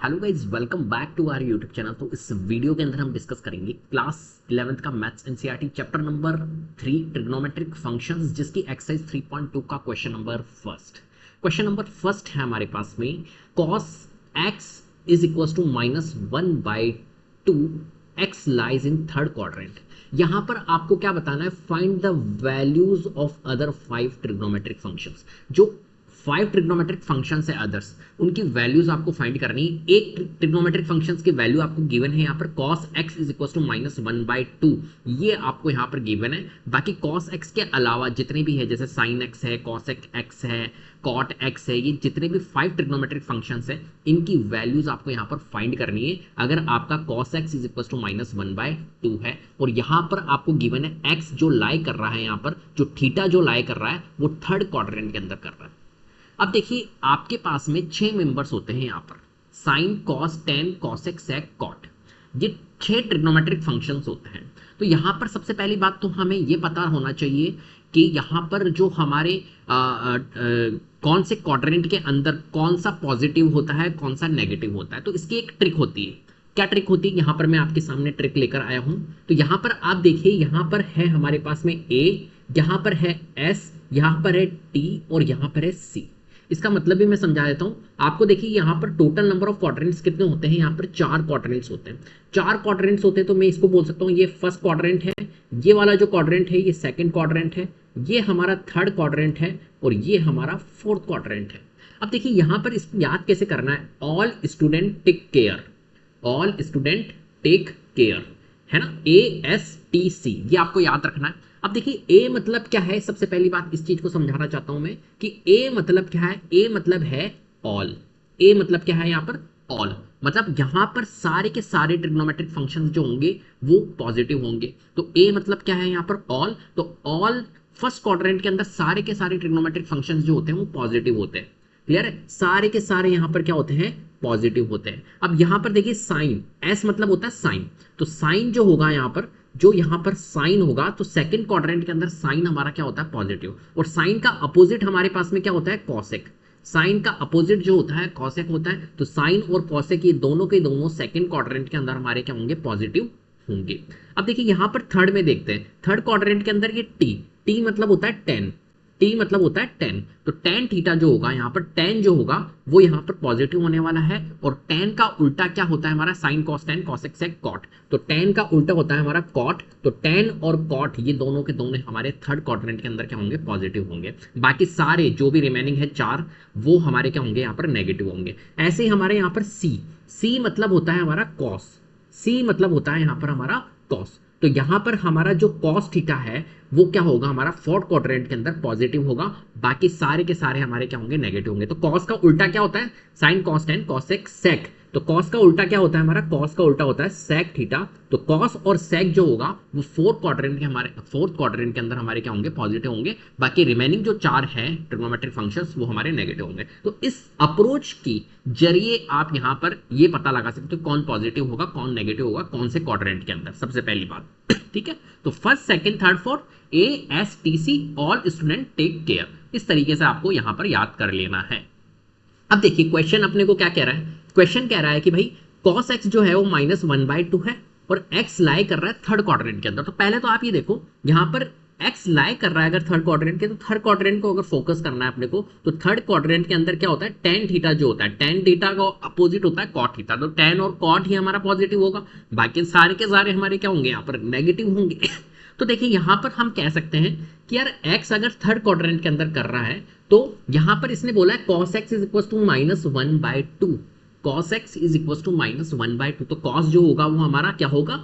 Hello guys, welcome back to our YouTube channel. तो इस video के अंदर हम डिस्कस करेंगे क्लास 11th का maths NCERT chapter number 3 trigonometric functions, जिसकी एक्सरसाइज 3.2 का क्वेश्चन नंबर फर्स्ट है हमारे पास में। cos x is equal to -1/2 x lies in third quadrant. यहां पर आपको क्या बताना है, find the values of other 5 trigonometric functions. जो 5 ट्रिग्नोमेट्रिक फंक्शंस है अदर्स, उनकी वैल्यूज आपको फाइंड करनी है। एक ट्रिग्नोमेट्रिक फंक्शंस की वैल्यू आपको गिवन है यहाँ पर cos x is equal to -1/2, ये आपको यहाँ पर गिवन है। बाकी cos x के अलावा जितने भी है, जैसे sin x है, cos x है, cot x है, ये जितने भी 5 ट्रिग्नोमेट्रिक फंक्शंस है, इनकी वैल्यूज आपको यहाँ पर फाइंड करनी है। अगर आपका cos x is equal to -1/2 है और यहाँ पर आपको गिवन है x जो लाई कर रहा है, यहाँ पर जो थीटा जो लाई कर रहा है वो थर्ड क्वाड्रेंट के अंदर कर रहा है। अब देखिए, आपके पास में 6 मेंबर्स होते हैं यहाँ पर, साइन, कॉस, टेन, कॉसेक, सेक, कॉट, ये 6 ट्रिग्नोमेट्रिक फंक्शंस होते हैं। तो यहाँ पर सबसे पहली बात तो हमें ये पता होना चाहिए कि यहाँ पर जो हमारे कौन से क्वाड्रेंट के अंदर कौन सा पॉजिटिव होता है, कौन सा नेगेटिव होता है। तो इसकी एक ट्रिक होती है। क्या ट्रिक होती है, यहाँ पर मैं आपके सामने ट्रिक लेकर आया हूँ। तो यहाँ पर आप देखिए, यहाँ पर है हमारे पास में A, यहाँ पर है S, यहाँ पर है T और यहाँ पर है C। इसका मतलब भी मैं समझा देता हूं आपको। देखिए, यहाँ पर टोटल नंबर ऑफ क्वाड्रेंट्स कितने होते हैं, यहाँ पर 4 क्वाड्रेंट्स होते हैं। 4 क्वाड्रेंट्स होते हैं तो मैं इसको बोल सकता हूँ ये फर्स्ट क्वाड्रेंट है, ये वाला जो क्वाड्रेंट है ये सेकंड क्वाड्रेंट है, ये हमारा थर्ड क्वाड्रेंट है और ये हमारा फोर्थ क्वाड्रेंट है। अब देखिए, यहाँ पर इसको याद कैसे करना है, all student take care, all student take care, है ना, ASTC, ये आपको याद रखना है। अब देखिए, A मतलब क्या है, सबसे पहली बात इस चीज को समझाना चाहता हूं मैं कि A मतलब क्या है। A मतलब है ऑल। A मतलब क्या है, यहाँ पर ऑल, मतलब यहाँ पर सारे के सारे ट्रिग्नोमेट्रिक फंक्शंस जो होंगे वो पॉजिटिव होंगे। तो A मतलब क्या है, यहाँ पर ऑल। तो ऑल फर्स्ट क्वाड्रेंट के अंदर सारे के सारे ट्रिग्नोमेट्रिक फंक्शंस जो होते हैं वो पॉजिटिव होते हैं। क्लियर है, सारे के सारे यहाँ पर क्या होते हैं, पॉजिटिव होते हैं। अब यहाँ पर देखिए, साइन, S मतलब होता है साइन, तो साइन जो होगा यहाँ पर, जो यहाँ पर साइन होगा, तो सेकंड क्वाड्रेंट के अंदर साइन हमारा क्या होता है, पॉजिटिव। और साइन का अपोजिट हमारे पास में क्या होता है, कॉसेक। साइन का अपोजिट जो होता है कॉसेक होता है। तो साइन और कॉसेक ये दोनों के दोनों सेकंड क्वाड्रेंट के अंदर हमारे क्या होंगे, पॉजिटिव होंगे। अब देखिए, यहाँ पर थर्ड में देखते हैं, थर्ड क्वाड्रेंट के अंदर ये टी मतलब होता है 10, टी मतलब होता है 10। तो tan थीटा जो होगा, यहाँ पर tan जो होगा वो यहाँ पर पॉजिटिव होने वाला है। और tan का उल्टा क्या होता है हमारा, साइन, कॉस, टेन, कॉसेक, सेक, कॉट। तो tan का उल्टा होता है हमारा कॉट। तो tan और कॉट ये दोनों के दोनों हमारे थर्ड क्वाड्रेंट के अंदर क्या होंगे, पॉजिटिव होंगे। बाकी सारे जो भी रिमेनिंग है 4, वो हमारे क्या होंगे, यहाँ पर नेगेटिव होंगे। ऐसे ही हमारे यहाँ पर सी मतलब होता है हमारा कॉस, सी मतलब होता है यहाँ पर हमारा कॉस। तो यहां पर हमारा जो cos थीटा है वो क्या होगा, हमारा फोर्थ क्वाड्रेंट के अंदर पॉजिटिव होगा। बाकी सारे के सारे हमारे क्या होंगे, नेगेटिव होंगे। तो cos का उल्टा क्या होता है, साइन, कॉस, टेन, कॉसेक, सेक। तो cos का उल्टा क्या होता है हमारा, cos का उल्टा होता है सेक थीटा। तो cos और सेक जो होगा वो फोर्थ क्वाड्रेंट के अंदर हमारे क्या होंगे, पॉजिटिव होंगे। बाकी रिमेनिंग जो 4 है ट्रिग्नोमेट्रिक फंक्शंस वो हमारे नेगेटिव होंगे। तो इस अप्रोच की जरिए आप यहाँ पर ये पता लगा सकते हो कौन पॉजिटिव होगा, कौन नेगेटिव होगा, कौन से क्वाड्रेंट के अंदर, सबसे पहली बात। ठीक है, तो first, second, third, fourth, ASTC, all student take care, इस तरीके से आपको यहां पर याद कर लेना है। अब देखिए, क्वेश्चन अपने को क्या कह रहा है, क्वेश्चन कह रहा है कि भाई cos x जो है वो -1/2 है और x लाई कर रहा है थर्ड क्वाड्रेंट के अंदर। तो पहले तो आप ये देखो, यहां पर x लाई कर रहा है अगर थर्ड क्वाड्रेंट के, तो थर्ड क्वाड्रेंट को अगर फोकस करना है अपने को, तो थर्ड क्वाड्रेंट के अंदर क्या होता है, tan थीटा जो होता है, tan थीटा का अपोजिट होता है cot थीटा। तो tan और cot ही हमारा पॉजिटिव होगा, बाकी सारे के सारे हमारे क्या होंगे, यहाँ पर नेगेटिव होंगे। तो देखिए, यहां पर हम कह सकते हैं कि यार x अगर थर्ड क्वाड्रेंट के अंदर कर रहा है, तो यहां पर इसने बोला है cos x is equal to -1/2, cos x is equal to -1/2। तो cos जो होगा वो हमारा क्या होगा,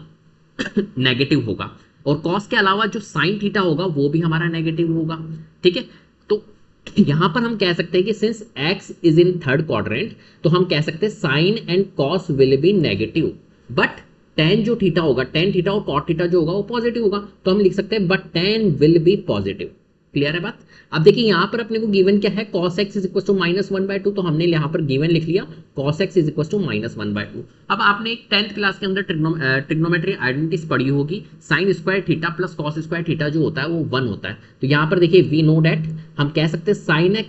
नेगेटिव होगा। और cos के अलावा जो sin थीटा होगा वो भी हमारा नेगेटिव होगा। ठीक है, तो यहां पर हम कह सकते हैं कि since x is in third quadrant, तो हम कह सकते हैं sin and cos will be negative, but tan जो थीटा होगा, tan थीटा और cot थीटा जो होगा वो पॉजिटिव होगा। तो हम लिख सकते हैं but tan will be positive. Clear है बात। अब देखिए, यहां पर अपने को गिवन क्या है, cos x is equal to -1/2, तो हमने यहां पर गिवन लिख लिया cos x is equal to -1/2। अब आपने 10th क्लास के अंदर ट्रिग्नोमेट्री आइडेंटिटीज पढ़ी होगी, sign square theta plus cos square theta जो होता है वो 1 होता है। तो यहाँ पर देखिए वी नो डेट, हम कह सकते हैं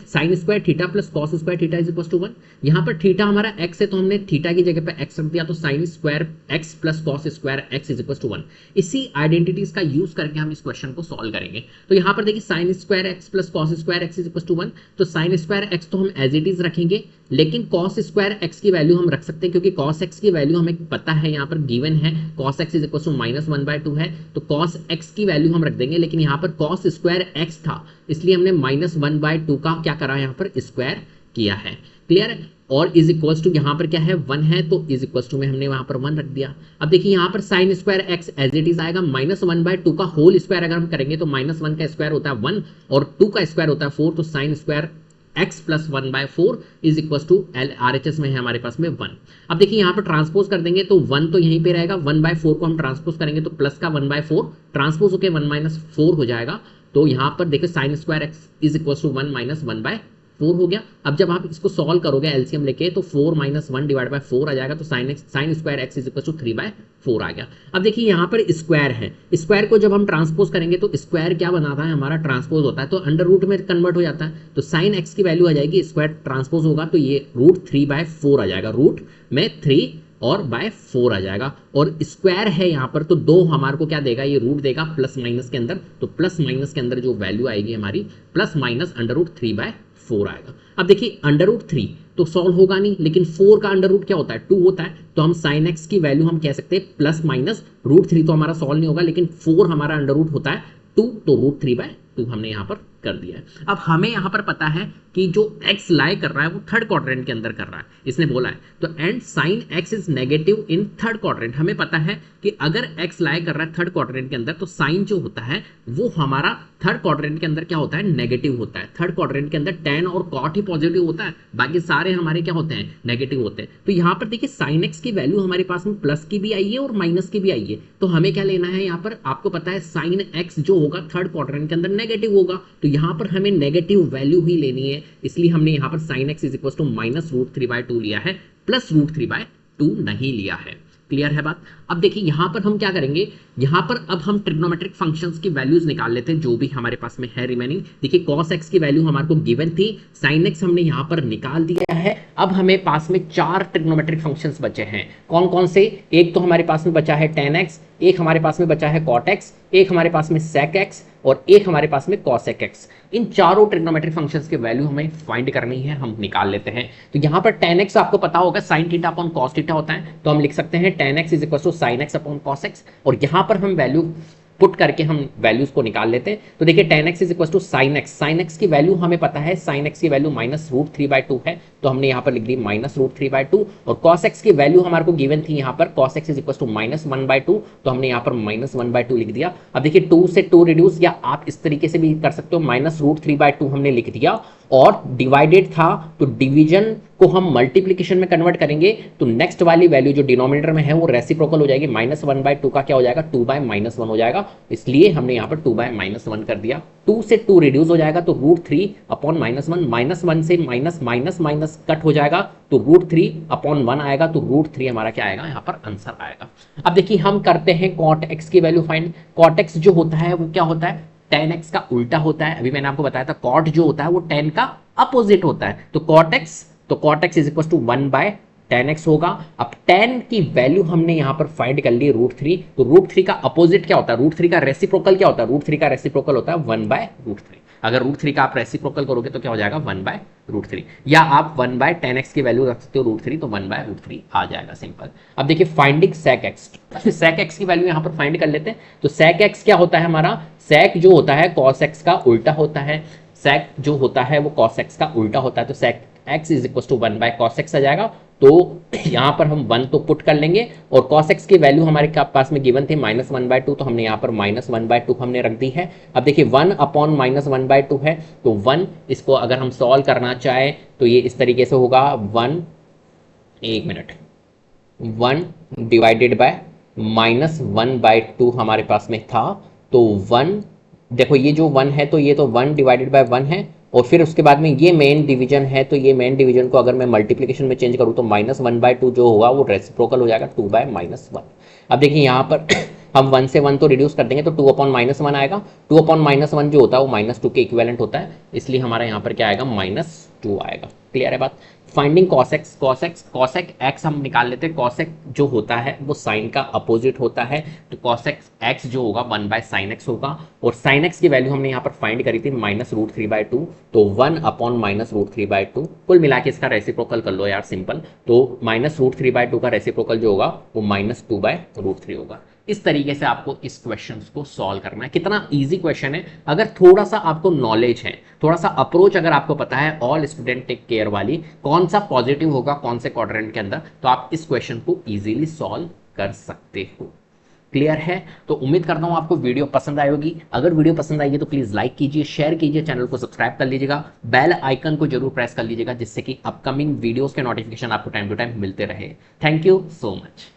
sine square theta plus cos square theta is equal to 1। यहाँ पर थीटा हमारा x है तो हमने थीटा की जगह पे x रख दिया, तो sine square x plus cos square x is equal to 1। इसी आइडेंटिटीज का यूज करके हम इस क्वेश्चन को सॉल्व करेंगे। तो यहाँ पर देखिए sine square x plus cos square x is equal to 1, तो साइन स्क्वायर x तो हम एज इट इज रखेंगे, लेकिन cos स्क्वायर x की वैल्यू हम रख सकते हैं क्योंकि cos x की वैल्यू हमें पता है, यहाँ पर गिवन है cos x is equal to -1/2 है, तो cos x की वैल्यू हम रख देंगे। लेकिन यहाँ पर cos स्क्वायर x था इसलिए हमने -1/2 का क्या करा, यहाँ पर स्क्वायर किया है। क्लियर है? और इज इक्वल टू यहाँ पर क्या है 1 है, तो इज इक्वल टू में हमने वहां पर 1 रख दिया। अब देखिए यहाँ पर sine square x as it is आएगा, -1/2 का होल स्क्वायर अगर हम करेंगे तो -1 का स्क्वायर होता है 1 और 2 का स्क्वायर होता है 4, तो sine square x plus 1/4 is equal to RHS में है हमारे पास में 1। अब देखिए यहाँ पर ट्रांसपोज कर देंगे तो 1 तो यहीं पे रहेगा, 1/4 को हम ट्रांसपोज करेंगे तो प्लस का 1/4 ट्रांसपोज होकर 1 - 4 हो जाएगा। तो यहाँ पर देखिए sine square x is equal to 1 - 1/4 हो गया। अब जब आप इसको सॉल्व करोगे एलसीएम लेके तो 4 - 1 डिवाइड बाय 4 आ जाएगा, तो sine square x is equal to 3/4 आ गया। अब देखिए यहाँ पर स्क्वायर है, स्क्वायर को जब हम ट्रांसपोज करेंगे तो स्क्वायर क्या बनाता है हमारा, ट्रांसपोज होता है, तो अंडर रूट में कन्वर्ट हो जाता है, तो साइन x की वैल्यू आ जाएगी, स्क्वायर ट्रांसपोज होगा तो ये √3/4 आ जाएगा, रूट में 3 और बाय 4 आ जाएगा। और स्क्वायर है यहाँ पर तो 2 हमारे को क्या देगा, ये रूट देगा प्लस माइनस के अंदर, तो प्लस माइनस के अंदर जो वैल्यू आएगी हमारी प्लस माइनस √3/4 आएगा। अब देखिए √3 तो सॉल्व होगा नहीं, लेकिन 4 का अंडर रूट क्या होता है 2 होता है, तो हम साइन एक्स की वैल्यू हम कह सकते हैं प्लस माइनस √3 तो हमारा सॉल्व नहीं होगा, लेकिन 4 हमारा अंडर रूट होता है 2, तो √3/2 हमने यहाँ पर कर दिया है। अब हमें यहाँ पर पता है कि जो x लाई कर रहा है वो थर्ड क्वाड्रेंट के अंदर कर रहा है, इसने बोला है, तो and sine x is negative in third quadrant. हमें पता है कि अगर x लाई कर रहा है थर्ड क्वाड्रेंट के अंदर तो साइन जो होता है वो हमारा थर्ड क्वाड्रेंट के अंदर क्या होता है, नेगेटिव होता है। थर्ड क्वाड्रेंट के अंदर tan और cot ही पॉजिटिव होता है, बाकी सारे हमारे क्या होते हैं, नेगेटिव होते हैं। तो यहाँ पर देखिए साइन x की वैल्यू हमारे पास में प्लस की भी आई है और माइनस की भी आई है, तो हमें क्या लेना है, यहाँ पर आपको पता है साइन x जो होगा थर्ड क्वाड्रेंट के अंदर नेगेटिव होगा, तो यहाँ पर हमें नेगेटिव वैल्यू ही लेनी है, इसलिए हमने यहाँ पर sine x is equal to -√3/2 लिया है, प्लस √3/2 नहीं लिया है। क्लियर है बात? अब देखिए यहाँ पर हम क्या करेंगे, यहाँ पर अब हम ट्रिग्नोमेट्रिक फंक्शंस की वैल्यूज निकाल लेते हैं जो भी हमारे पास में है रिमेनिंग। देखिए cos x की वैल्यू हमारे को गिवन थी, sin x हमने यहाँ पर निकाल दिया है। अब हमें पास में 4 ट्रिग्नोमेट्रिक फंक्शंस बचे हैं, कौन कौन से, एक तो हमारे पास में बचा है tan x, एक हमारे पास में बचा है cot x, एक हमारे पास में sec x और एक हमारे पास में cosec x। इन चारों ट्रिग्नोमेट्रिक फंक्शंस की वैल्यू हमें फाइंड करनी है, हम निकाल लेते हैं। तो यहाँ पर tan x आपको पता होगा sin theta upon cos theta होता है, तो हम लिख सकते हैं tan x is equal to sin x upon cos x, और यहाँ पर हम वैल्यू पुट करके हम वैल्यूज को निकाल लेते हैं। तो देखिए tan x is equal to sin x की वैल्यू हमें पता है, sin x की वैल्यू -√3/2 है, तो हमने यहाँ पर लिख दी -√3/2, और cos x की वैल्यू हमारे को गिवन थी यहाँ पर cos x is equal to -1/2, तो हमने यहाँ पर -1/2 लिख दिया। अब देखिए 2 से 2 रिड्यूस, या आप इस तरीके से भी कर सकते हो, -√3/2 हमने लिख दिया, और डिवाइडेड था तो डिवीजन को हम मल्टीप्लिकेशन में कन्वर्ट करेंगे, तो नेक्स्ट वाली वैल्यू जो डिनोमिनेटर में है वो रेसिप्रोकल हो जाएगी, -1/2 का क्या हो जाएगा 2/-1 हो जाएगा, इसलिए हमने यहाँ पर 2/-1 कर दिया। 2 से 2 रिड्यूस हो जाएगा तो √3/-1, -1 से माइनस कट हो जाएगा तो √3/1 आएगा, तो √3 हमारा क्या आएगा, यहाँ पर आंसर आएगा। अब देखिए हम करते हैं cot x की वैल्यू फाइंड। cot x जो होता है वो क्या होता है, tan x का उल्टा होता है। अभी मैंने आपको बताया था cot जो होता है वो tan का अपोजिट होता है, तो cot x is equal to 1/tan x होगा। अब tan की वैल्यू हमने यहाँ पर फाइंड कर ली √3, तो √3 का अपोजिट क्या होता है, √3 का रेसिप्रोकल क्या होता है, √3 का रेसिप्रोकल होता है 1/√3। अगर √3 का आप रेसिप्रोकल करोगे तो क्या हो जाएगा 1/√3, या आप 1/tan x की वैल्यू रख सकते हो √3, तो 1/√3 आ जाएगा, सिंपल। अब देखिए finding sec x, sec x की वैल्यू यहाँ पर फाइंड कर लेते हैं। तो sec x क्या होता है हमारा, sec जो होता है cos x का उल्टा होता है, sec जो होता है वो cos x का उल्टा होता है, तो sec x is equal to 1/cos x आ जाएगा। तो यहाँ पर हम 1 तो पुट कर लेंगे, और cos x की वैल्यू हमारे पास में गिवन थी -1/2, तो हमने यहाँ पर -1/2 हमने रख दी है। अब देखिए 1/-1/2 है, तो 1 इसको अगर हम सॉल्व करना चाहे तो ये इस तरीके से होगा 1 डिवाइडेड बाय -1/2 हमारे पास में था, तो 1 देखो ये जो 1 है तो ये तो 1 डिवाइडेड बाय 1 है, और फिर उसके बाद में ये मेन डिवीजन है, तो ये मेन डिवीजन को अगर मैं मल्टीप्लिकेशन में चेंज करूँ तो -1/2 जो होगा वो रेसिप्रोकल हो जाएगा 2/-1। अब देखिए यहाँ पर हम 1 से 1 तो रिड्यूस कर देंगे तो 2/-1 आएगा। 2/-1 जो होता है वो -2 के इक्विवेलेंट होता है, इसलिए हमारा यहाँ पर क्या आएगा, -2 आएगा। क्लियर है बात। फाइंडिंग कॉसेक एक्स हम निकाल लेते हैं। कॉसेक जो होता है वो साइन का अपोजिट होता है, तो कॉसेक एक्स जो होगा 1/sin x होगा, और sin x की वैल्यू हमने यहाँ पर फाइंड करी थी -√3/2, तो 1/-√3/2। कुल मिला के इसका रेसिप्रोकल कर लो यार, सिंपल। तो -√3/2 का रेसिप्रोकल जो होगा वो -2/√3 होगा। इस तरीके से आपको इस क्वेश्चन को सॉल्व करना है। कितना इजी क्वेश्चन है, अगर थोड़ा सा आपको नॉलेज है, थोड़ा सा अप्रोच अगर आपको पता है, ऑल स्टूडेंट टेक केयर वाली, कौन सा पॉजिटिव होगा कौन से क्वाड्रेंट के अंदर, तो आप इस क्वेश्चन को इजीली सॉल्व कर सकते हो। क्लियर है। तो उम्मीद करता हूं आपको वीडियो पसंद आई होगी। अगर वीडियो पसंद आई है तो प्लीज लाइक कीजिए, शेयर कीजिए, चैनल को सब्सक्राइब कर लीजिएगा, बेल आइकन को जरूर प्रेस कर लीजिएगा, जिससे कि अपकमिंग वीडियोस के नोटिफिकेशन आपको टाइम टू टाइम मिलते रहे। Thank you so much.